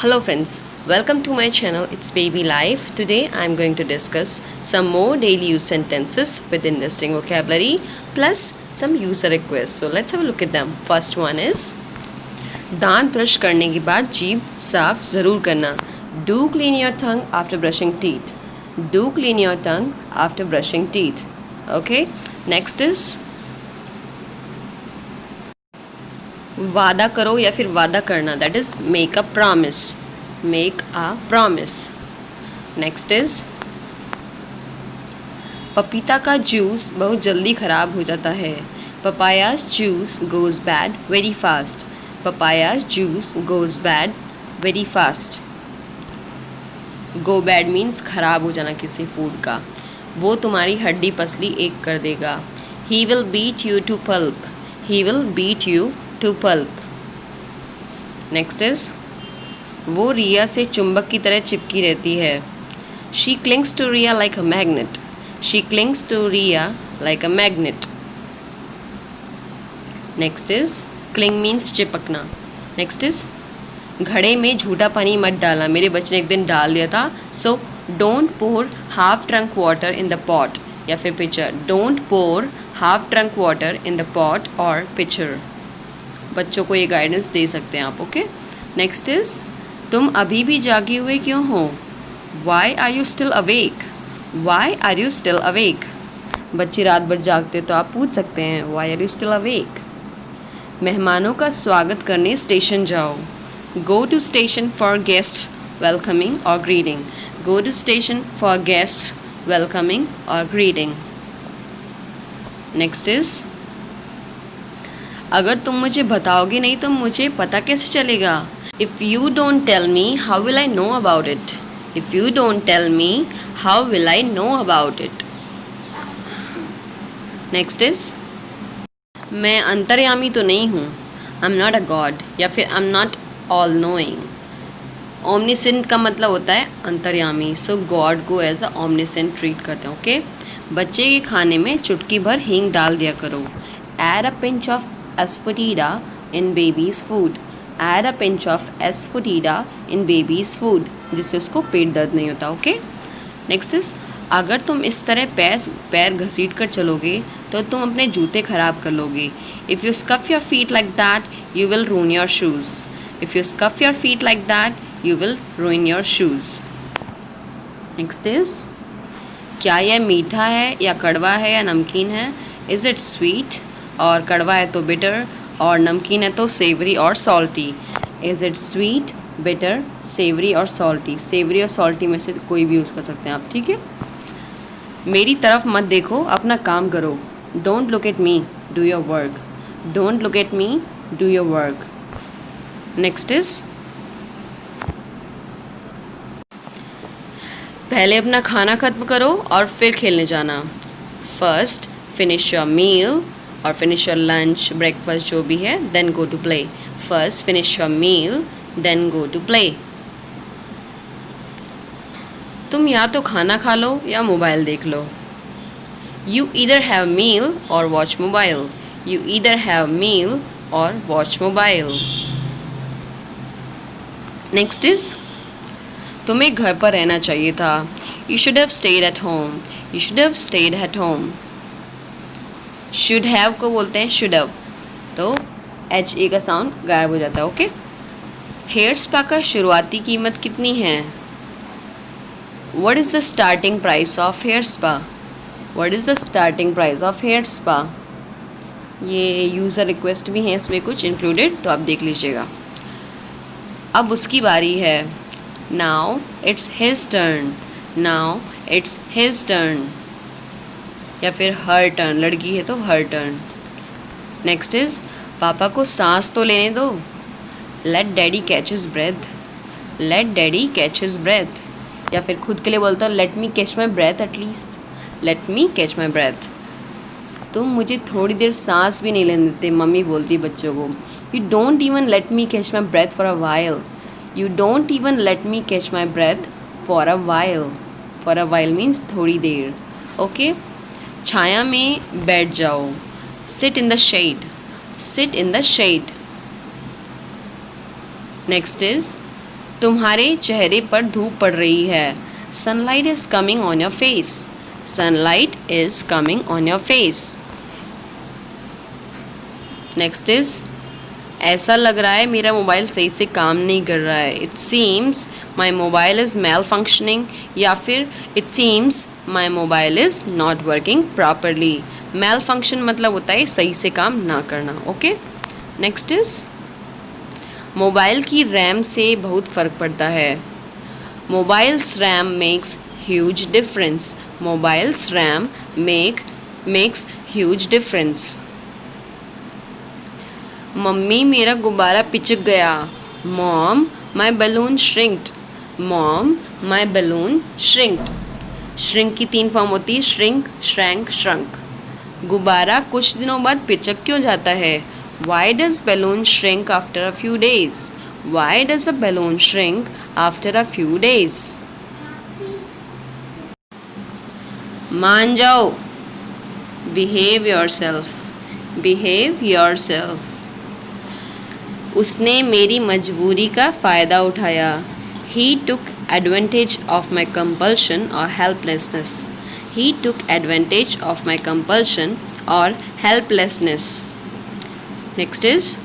Hello friends, welcome to my channel. It's Baby Life. Today I'm going to discuss some more daily use sentences with interesting vocabulary plus some user requests. So let's have a look at them. First one is दांत brush करने के बाद जीभ साफ ज़रूर करना. Do clean your tongue after brushing teeth. Do clean your tongue after brushing teeth. Okay. Next is वादा करो या फिर वादा करना. That is make a promise. Make a promise. Next is पपीता का जूस बहुत जल्दी ख़राब हो जाता है. Papayas juice goes bad very fast. Papayas juice goes bad very fast. गो बैड मीन्स ख़राब हो जाना किसी फूड का. वो तुम्हारी हड्डी पसली एक कर देगा. He will beat you to pulp. He will beat you to pulp. Next is वो रिया से चुंबक की तरह चिपकी रहती है. She clings to Riya like a magnet. She clings to Riya like a magnet. Next is cling means चिपकना. नेक्स्ट इज घड़े में झूठा पानी मत डालना. मेरे बच्चे ने एक दिन डाल दिया था. So don't pour half drunk water in the pot या फिर pitcher. Don't pour half drunk water in the pot और पिचर. बच्चों को ये गाइडेंस दे सकते हैं आप. ओके. नेक्स्ट इज तुम अभी भी जागे हुए क्यों हो. Why are you still awake. Why are you still awake. बच्चे रात भर जागते तो आप पूछ सकते हैं why are you still awake. मेहमानों का स्वागत करने स्टेशन जाओ. Go to station for guests welcoming और greeting. Go to station for guests welcoming और ग्रीटिंग. नेक्स्ट इज अगर तुम मुझे बताओगे नहीं तो मुझे पता कैसे चलेगा. If you don't tell me how will I know about it. If you don't tell me how will I know about it. Next is मैं अंतर्यामी तो नहीं हूँ. I am not a god या फिर I am not all knowing. Omniscient का मतलब होता है अंतर्यामी. सो गॉड को एज अ ओमनिसेंट ट्रीट करते हैं. ओके. बच्चे के खाने में चुटकी भर हींग डाल दिया करो. Add a pinch of asafoetida in baby's food. Add a pinch of asafoetida in baby's food. जिससे उसको पेट दर्द नहीं होता. ओके. नेक्स्ट इज अगर तुम इस तरह पैर घसीट कर चलोगे तो तुम अपने जूते ख़राब कर लोगे. If you scuff your feet like that you will रूइन your shoes. If you scuff your feet like that you will रूइन your shoes. Next is क्या यह मीठा है या कड़वा है या नमकीन है. Is it sweet. और कड़वा है तो बिटर और नमकीन है तो सेवरी और salty. Is it sweet bitter savoury और सॉल्टी. सेवरी और सॉल्टी में से कोई भी यूज़ कर सकते हैं आप. ठीक है. मेरी तरफ मत देखो अपना काम करो. Don't look at me do your work. Don't look at me do your work. Next is पहले अपना खाना ख़त्म करो और फिर खेलने जाना. फर्स्ट फिनिश योर मील और फिनिश योर लंच ब्रेकफास्ट जो भी है. Then go to play. First finish your meal then go to play. तुम या तो खाना खा लो या मोबाइल देख लो. यू ईदर हैव मील और watch mobile. You either have meal और वॉच मोबाइल. नेक्स्ट इज तुम्हें घर पर रहना चाहिए था. You should have stayed at home. You should have stayed at home. Should have को बोलते हैं शुड हैव. तो एच ए का साउंड गायब हो जाता है. ओके. हेयर स्पा का शुरुआती कीमत कितनी है. What is the starting price of hair spa. What is the starting price of hair spa. ये यूज़र रिक्वेस्ट भी हैं इसमें कुछ इंक्लूडेड तो आप देख लीजिएगा. अब उसकी बारी है. Now it's his turn. Now it's his turn या फिर हर टर्न. लड़की है तो हर टर्न. नेक्स्ट इज पापा को सांस तो लेने दो. Let daddy catch his breath. Let daddy catch his breath या फिर खुद के लिए बोलता हूँ let me catch my breath at least. Let me catch my breath. तुम मुझे थोड़ी देर सांस भी नहीं लेने देते. मम्मी बोलती बच्चों को. You don't even let me catch my breath for a while. You don't even let me catch my breath for a while. For a while means थोड़ी देर. ओके. छाया में बैठ जाओ. Sit in the shade. Sit in the shade. Next is तुम्हारे चेहरे पर धूप पड़ रही है. Sunlight is coming on your face. Sunlight is coming on your face. Next is ऐसा लग रहा है मेरा मोबाइल सही से काम नहीं कर रहा है. It seems my mobile is malfunctioning या फिर it seems my mobile is not working properly. Malfunction मतलब होता है सही से काम ना करना. ओके. नेक्स्ट इज मोबाइल की रैम से बहुत फ़र्क पड़ता है. Mobiles RAM makes huge difference. Mobiles RAM makes huge difference. Mummy मेरा गुब्बारा पिचक गया. Mom my balloon shrinked. Mom my balloon shrinked. Shrink की 3 फॉर्म होती है, श्रिंक, श्रैंक, श्रंक. गुब्बारा कुछ दिनों बाद पिचक क्यों जाता है? Why does balloon shrink after a few days? Why does a balloon shrink after a few days? मान जाओ. Behave yourself. Behave yourself. उसने मेरी मजबूरी का फ़ायदा उठाया. He took advantage of my compulsion or helplessness. He took advantage of my compulsion or helplessness. Next is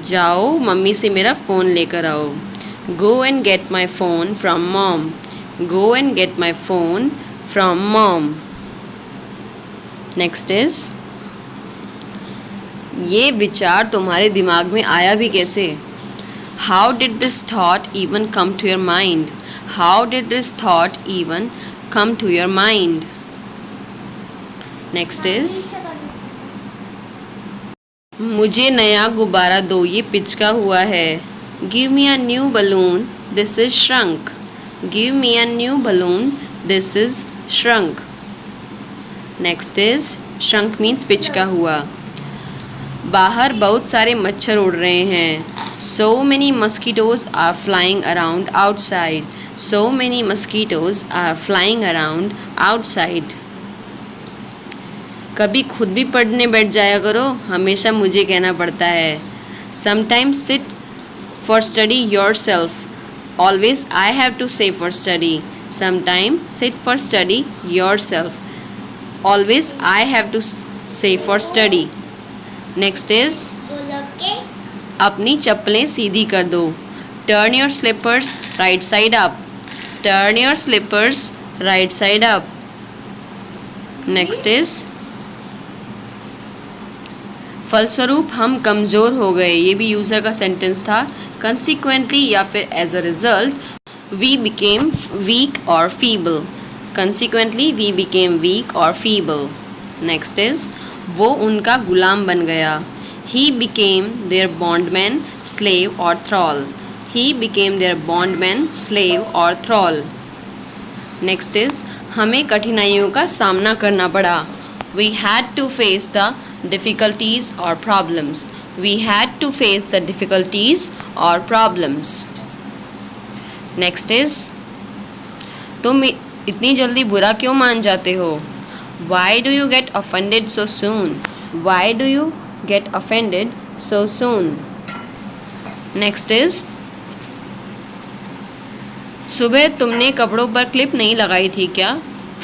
जाओ mummy से मेरा फ़ोन लेकर आओ. Go and get my phone from mom. Go and get my phone from mom. Next is ये विचार तुम्हारे दिमाग में आया भी कैसे? How did this thought even come to your mind? How did this thought even come to your mind? Next is मुझे नया गुब्बारा दो, ये पिचका हुआ है. Give me a new balloon, this is shrunk. Give me a new balloon, this is shrunk. Next is shrunk means पिचका हुआ. बाहर बहुत सारे मच्छर उड़ रहे हैं. So many mosquitoes are flying around outside. So many mosquitoes are flying around outside. कभी खुद भी पढ़ने बैठ जाया करो, हमेशा मुझे कहना पड़ता है. Sometimes sit for study yourself. Always I have to say for study. Sometime sit for study yourself. Always I have to say for study. Next is अपनी चप्पलें सीधी कर दो. Turn your slippers right side up. Turn your slippers right side up. Next is फलस्वरूप हम कमज़ोर हो गए. ये भी यूज़र का सेंटेंस था. कंसिक्वेंटली या फिर as a result we became weak और feeble. Consequently we became weak और फीबल. नेक्स्ट इज वो उनका गुलाम बन गया. He became their bondman, slave और thrall. He became their bondman, slave और थ्रॉल. नेक्स्ट इज हमें कठिनाइयों का सामना करना पड़ा. We had to face the difficulties or problems. We had to face the difficulties or problems. Next is तुम इतनी जल्दी बुरा क्यों मान जाते हो? Why do you get offended so soon? Why do you get offended so soon? Next is सुबह तुमने कपड़ों पर क्लिप नहीं लगाई थी क्या?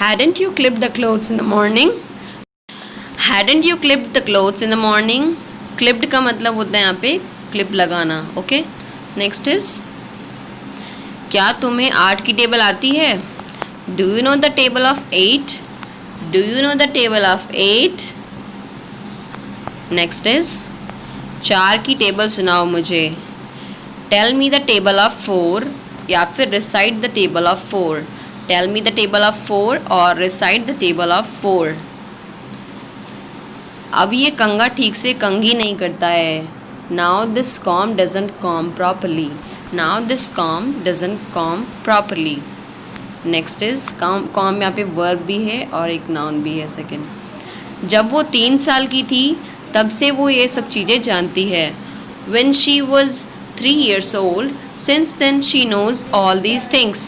Hadn't you clipped the clothes in the morning? Hadn't you clipped the clothes in the morning? Clipped का मतलब होता है यहाँ पे क्लिप लगाना. ओके. नेक्स्ट इज क्या तुम्हें 8 की टेबल आती है? Do you know the table of 8? Do you know the table of 8? Next is 4 की टेबल सुनाओ मुझे. Tell me the table of 4 या फिर recite the table of 4. Tell me the table of 4 और रिसाइट द टेबल ऑफ 4. अब ये कंगा ठीक से कंघी नहीं करता है. Now this com doesn't com properly. Now this com doesn't com properly. Next is com यहाँ पे वर्ब भी है और एक नाउन भी है सेकेंड. जब वो 3 साल की थी तब से वो ये सब चीज़ें जानती है. When she was 3 years old, since then she knows all these things.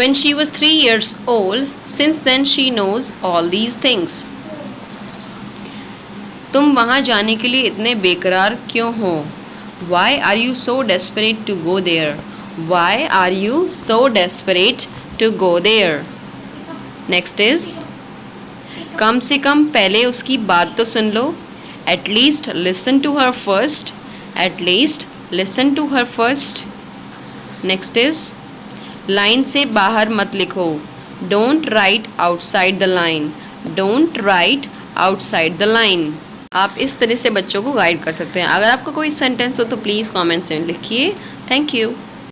When she was 3 years old, since then she knows all these things. तुम वहाँ जाने के लिए इतने बेकरार क्यों हो? Why are you so desperate to go there? Why are you so desperate to go there? Next is कम से कम पहले उसकी बात तो सुन लो. At least listen to her first. At least listen to her first. Next is line से बाहर मत लिखो. Don't write outside the line. Don't write outside the line. आप इस तरह से बच्चों को गाइड कर सकते हैं. अगर आपका कोई सेंटेंस हो तो प्लीज़ कमेंट्स में लिखिए. Thank you.